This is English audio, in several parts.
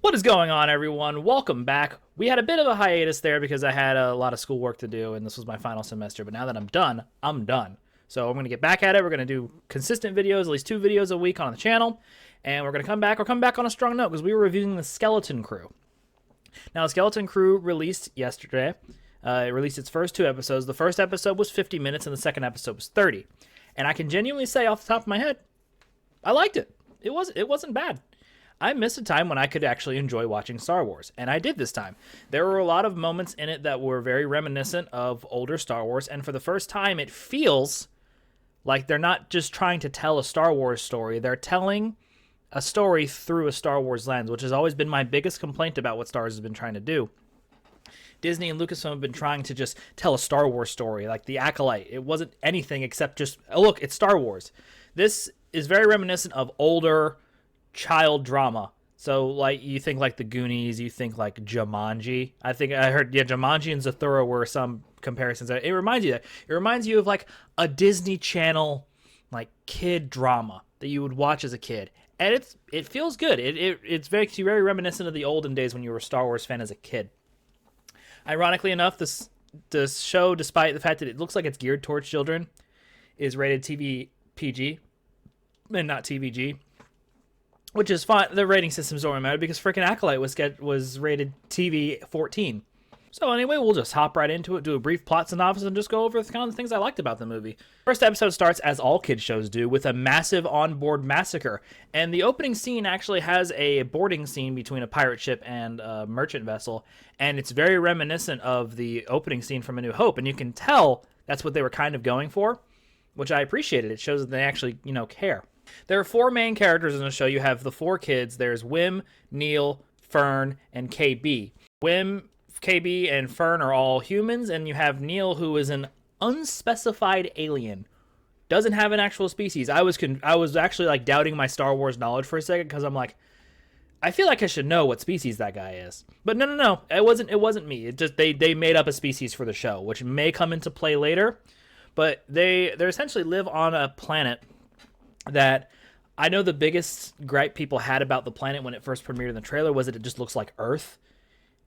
What is going on, everyone? Welcome back. We had a bit of a hiatus there because I had a lot of schoolwork to do, and this was my final semester. But now that I'm done, I'm done. So I'm going to get back at it. We're going to do consistent videos, at least 2 videos a week on the channel. And we're going to come back. We'll come back on a strong note because we were reviewing The Skeleton Crew. Now, The Skeleton Crew released yesterday. It released its first 2 episodes. The first episode was 50 minutes, and the second episode was 30. And I can genuinely say off the top of my head, I liked it. It wasn't bad. I missed a time when I could actually enjoy watching Star Wars, and I did this time. There were a lot of moments in it that were very reminiscent of older Star Wars, and for the first time, it feels like they're not just trying to tell a Star Wars story. They're telling a story through a Star Wars lens, which has always been my biggest complaint about what Star Wars has been trying to do. Disney and Lucasfilm have been trying to just tell a Star Wars story, like The Acolyte. It wasn't anything except just, oh, look, it's Star Wars. This is very reminiscent of older child drama. So, like, you think like The Goonies, you think like Jumanji. I think I heard, Jumanji and Zathura were some comparisons. It reminds you that. It reminds you of like a Disney Channel, like, kid drama that you would watch as a kid. And it feels good. It's very reminiscent of the olden days when you were a Star Wars fan as a kid. Ironically enough, this show, despite the fact that it looks like it's geared towards children, is rated TV PG and not TVG. Which is fine. The rating systems don't really matter because freaking Acolyte was rated TV 14. So anyway, we'll just hop right into it, do a brief plot synopsis, and just go over the kind of things I liked about the movie. First episode starts, as all kid shows do, with a massive onboard massacre. And the opening scene actually has a boarding scene between a pirate ship and a merchant vessel. And it's very reminiscent of the opening scene from A New Hope. And you can tell that's what they were kind of going for, which I appreciated. It shows that they actually, care. There are 4 main characters in the show. You have the 4 kids. There's Wim, Neil, Fern, and KB. Wim, KB, and Fern are all humans, and you have Neil, who is an unspecified alien. Doesn't have an actual species. I was actually like doubting my Star Wars knowledge for a second because I'm like, I feel like I should know what species that guy is. But no. It wasn't me. It just they made up a species for the show, which may come into play later. But they essentially live on a planet that I know the biggest gripe people had about the planet when it first premiered in the trailer was that it just looks like Earth.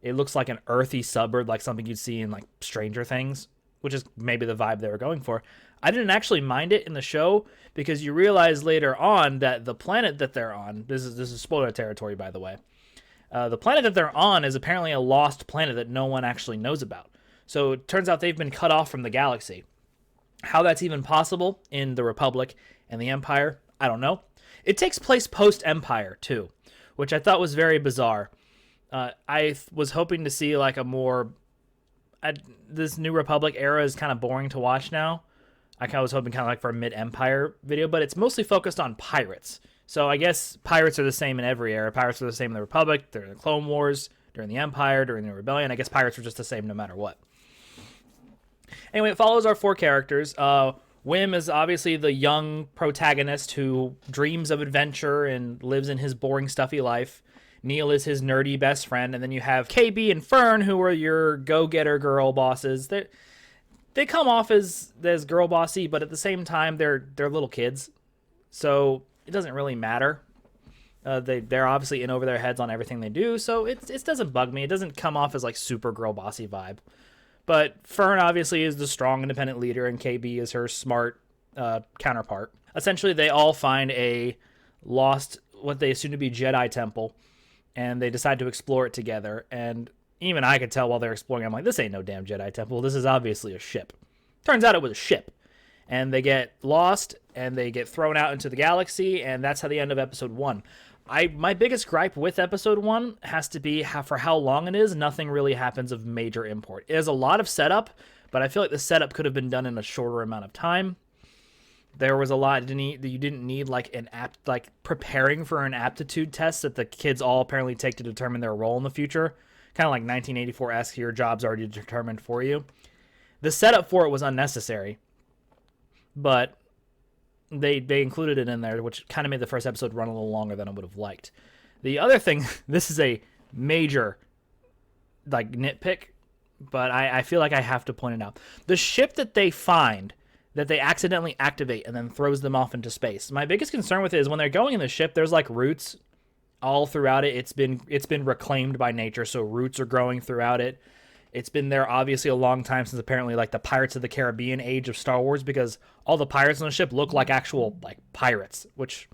It looks like an earthy suburb, like something you'd see in like Stranger Things, which is maybe the vibe they were going for. I didn't actually mind it in the show because you realize later on that the planet that they're on, this is spoiler territory, by the way. The planet that they're on is apparently a lost planet that no one actually knows about. So it turns out they've been cut off from the galaxy. How that's even possible in the Republic and the Empire, I don't know. It takes place post-Empire, too, which I thought was very bizarre. I was hoping to see like a more... this New Republic era is kind of boring to watch now. I was hoping kind of like for a mid-Empire video, but it's mostly focused on pirates. So I guess pirates are the same in every era. Pirates are the same in the Republic, during the Clone Wars, during the Empire, during the Rebellion. I guess pirates were just the same no matter what. Anyway, it follows our 4 characters. Wim is obviously the young protagonist who dreams of adventure and lives in his boring, stuffy life. Neil is his nerdy best friend. And then you have KB and Fern, who are your go-getter girl bosses. They come off as girl bossy, but at the same time, they're little kids. So it doesn't really matter. They're obviously in over their heads on everything they do, so it doesn't bug me. It doesn't come off as like super girl bossy vibe. But Fern obviously is the strong, independent leader, and KB is her smart counterpart. Essentially, they all find a lost, what they assume to be Jedi temple, and they decide to explore it together. And even I could tell while they're exploring, I'm like, this ain't no damn Jedi temple. This is obviously a ship. Turns out it was a ship. And they get lost, and they get thrown out into the galaxy, and that's how the end of episode 1. My biggest gripe with episode 1 has to be for how long it is. Nothing really happens of major import. It has a lot of setup, but I feel like the setup could have been done in a shorter amount of time. There was a lot that you didn't need like preparing for an aptitude test that the kids all apparently take to determine their role in the future. Kind of like 1984-esque, your job's already determined for you. The setup for it was unnecessary, but they included it in there, which kind of made the first episode run a little longer than I would have liked. The other thing, this is a major like nitpick, but I feel like I have to point it out. The ship that they find that they accidentally activate and then throws them off into space. My biggest concern with it is when they're going in the ship, there's like roots all throughout it. It's been reclaimed by nature, so roots are growing throughout it. It's been there obviously a long time, since apparently like the Pirates of the Caribbean age of Star Wars, because all the pirates on the ship look like actual like pirates, which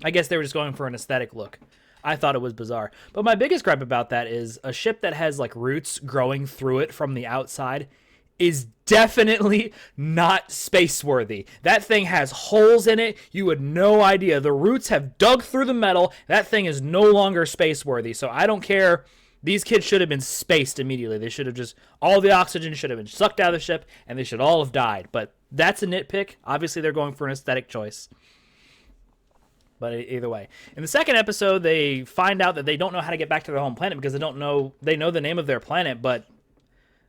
I guess they were just going for an aesthetic look. I thought it was bizarre. But my biggest gripe about that is a ship that has like roots growing through it from the outside is definitely not space-worthy. That thing has holes in it. You had no idea. The roots have dug through the metal. That thing is no longer space-worthy. So I don't care. These kids should have been spaced immediately. They should have just, all the oxygen should have been sucked out of the ship, and they should all have died. But that's a nitpick. Obviously, they're going for an aesthetic choice. But either way. In the second episode, they find out that they don't know how to get back to their home planet because they know the name of their planet, but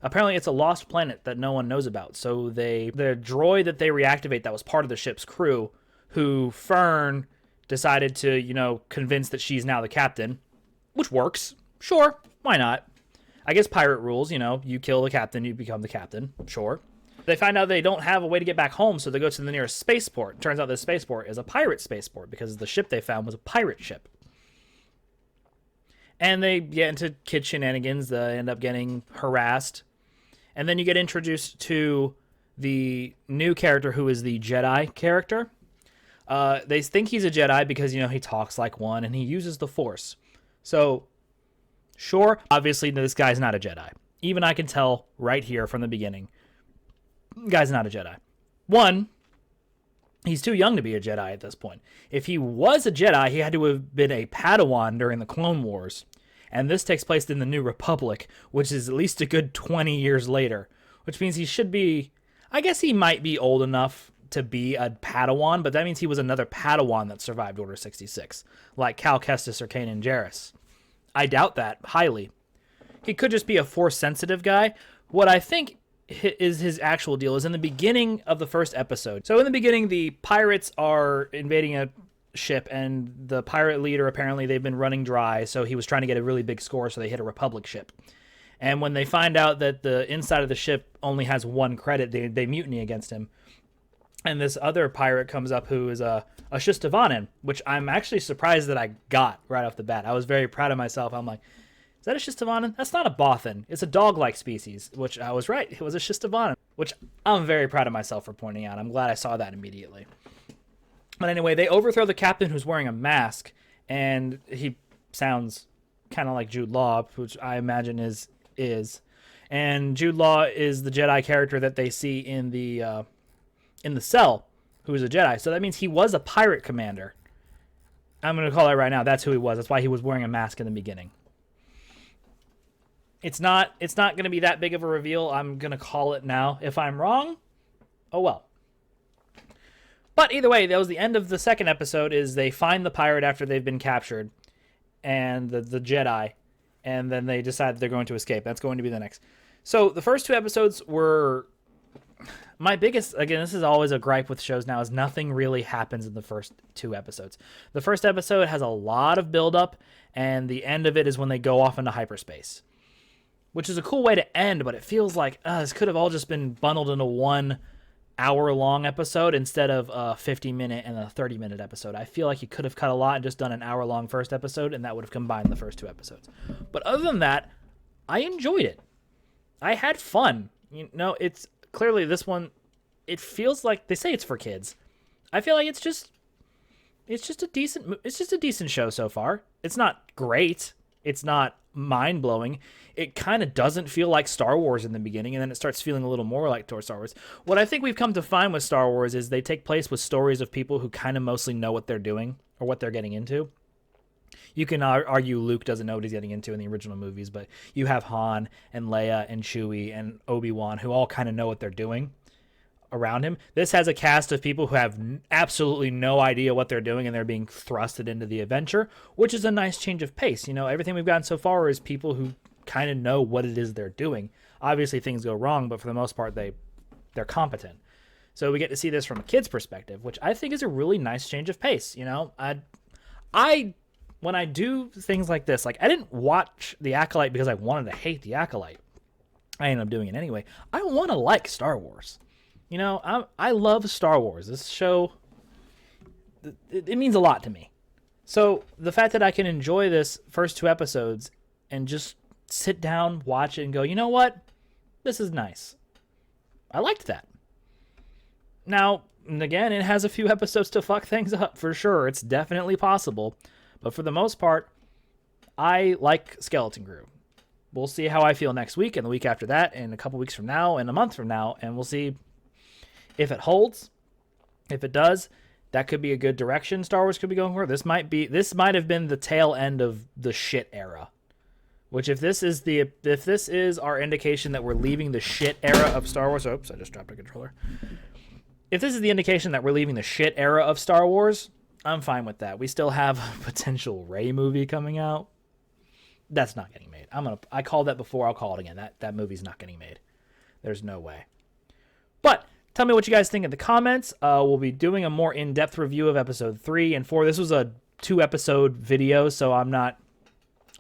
apparently it's a lost planet that no one knows about. So the droid that they reactivate that was part of the ship's crew, who Fern decided to, convince that she's now the captain, which works. Sure, why not? I guess pirate rules, you kill the captain, you become the captain. Sure. They find out they don't have a way to get back home, so they go to the nearest spaceport. Turns out this spaceport is a pirate spaceport because the ship they found was a pirate ship. And they get into kid shenanigans. They end up getting harassed. And then you get introduced to the new character who is the Jedi character. They think he's a Jedi because, he talks like one and he uses the Force. So, sure, obviously this guy's not a Jedi. Even I can tell right here from the beginning. Guy's not a Jedi. One, he's too young to be a Jedi at this point. If he was a Jedi, he had to have been a Padawan during the Clone Wars. And this takes place in the New Republic, which is at least a good 20 years later. Which means he should be... I guess he might be old enough to be a Padawan, but that means he was another Padawan that survived Order 66. Like Cal Kestis or Kanan Jarrus. I doubt that, highly. He could just be a Force-sensitive guy. What I think is his actual deal is in the beginning of the first episode. So in the beginning, the pirates are invading a ship, and the pirate leader, apparently they've been running dry, so he was trying to get a really big score, so they hit a Republic ship. And when they find out that the inside of the ship only has 1 credit, they mutiny against him. And this other pirate comes up who is a Shistavanen, which I'm actually surprised that I got right off the bat. I was very proud of myself. I'm like, is that a Shistavanen? That's not a Bothan. It's a dog-like species, which I was right. It was a Shistavanen, which I'm very proud of myself for pointing out. I'm glad I saw that immediately. But anyway, they overthrow the captain who's wearing a mask, and he sounds kind of like Jude Law, which I imagine is. And Jude Law is the Jedi character that they see in the Cell, who is a Jedi. So that means he was a pirate commander. I'm going to call that right now. That's who he was. That's why he was wearing a mask in the beginning. It's not going to be that big of a reveal. I'm going to call it now. If I'm wrong, oh well. But either way, that was the end of the second episode, is they find the pirate after they've been captured, and the Jedi, and then they decide they're going to escape. That's going to be the next. So the first 2 episodes were... My biggest, again, this is always a gripe with shows now, is nothing really happens in the first 2 episodes. The first episode has a lot of build-up, and the end of it is when they go off into hyperspace. Which is a cool way to end, but it feels like this could have all just been bundled into 1 hour-long episode instead of a 50-minute and a 30-minute episode. I feel like you could have cut a lot and just done an hour-long first episode, and that would have combined the first 2 episodes. But other than that, I enjoyed it. I had fun. It's clearly this one, it feels like, they say it's for kids. I feel like it's just a decent show so far. It's not great. It's not mind-blowing. It kind of doesn't feel like Star Wars in the beginning, and then it starts feeling a little more like Star Wars. What I think we've come to find with Star Wars is they take place with stories of people who kind of mostly know what they're doing or what they're getting into. You can argue Luke doesn't know what he's getting into in the original movies, but you have Han and Leia and Chewie and Obi-Wan who all kind of know what they're doing around him. This has a cast of people who have absolutely no idea what they're doing, and they're being thrusted into the adventure, which is a nice change of pace. Everything we've gotten so far is people who kind of know what it is they're doing. Obviously things go wrong, but for the most part they're competent. So we get to see this from a kid's perspective, which I think is a really nice change of pace. I when I do things like this, like I didn't watch The Acolyte because I wanted to hate The Acolyte. I ended up doing it anyway. I want to like Star Wars. You know, I love Star Wars. This show, it means a lot to me. So the fact that I can enjoy this first 2 episodes and just sit down, watch it, and go, you know what? This is nice. I liked that. Now, and again, it has a few episodes to fuck things up for sure. It's definitely possible. But for the most part, I like Skeleton Crew. We'll see how I feel next week and the week after that and a couple weeks from now and a month from now, and we'll see if it holds. If it does, that could be a good direction Star Wars could be going for. This might have been the tail end of the shit era. Which if this is our indication that we're leaving the shit era of Star Wars, oops, I just dropped a controller. If this is the indication that we're leaving the shit era of Star Wars, I'm fine with that. We still have a potential Rey movie coming out. That's not getting made. I called that before, I'll call it again. That movie's not getting made. There's no way. But tell me what you guys think in the comments. We'll be doing a more in-depth review of episode 3 and 4. This was a 2-episode video, so I'm not...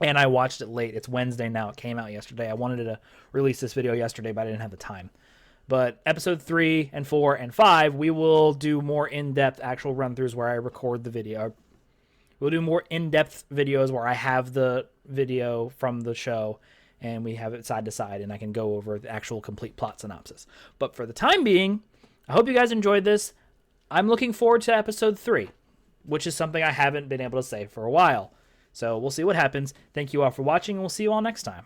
And I watched it late. It's Wednesday now. It came out yesterday. I wanted to release this video yesterday, but I didn't have the time. But episode 3 and 4 and 5, we will do more in-depth actual run-throughs where I record the video. We'll do more in-depth videos where I have the video from the show and we have it side to side and I can go over the actual complete plot synopsis. But for the time being, I hope you guys enjoyed this. I'm looking forward to episode 3, which is something I haven't been able to say for a while. So we'll see what happens. Thank you all for watching, and we'll see you all next time.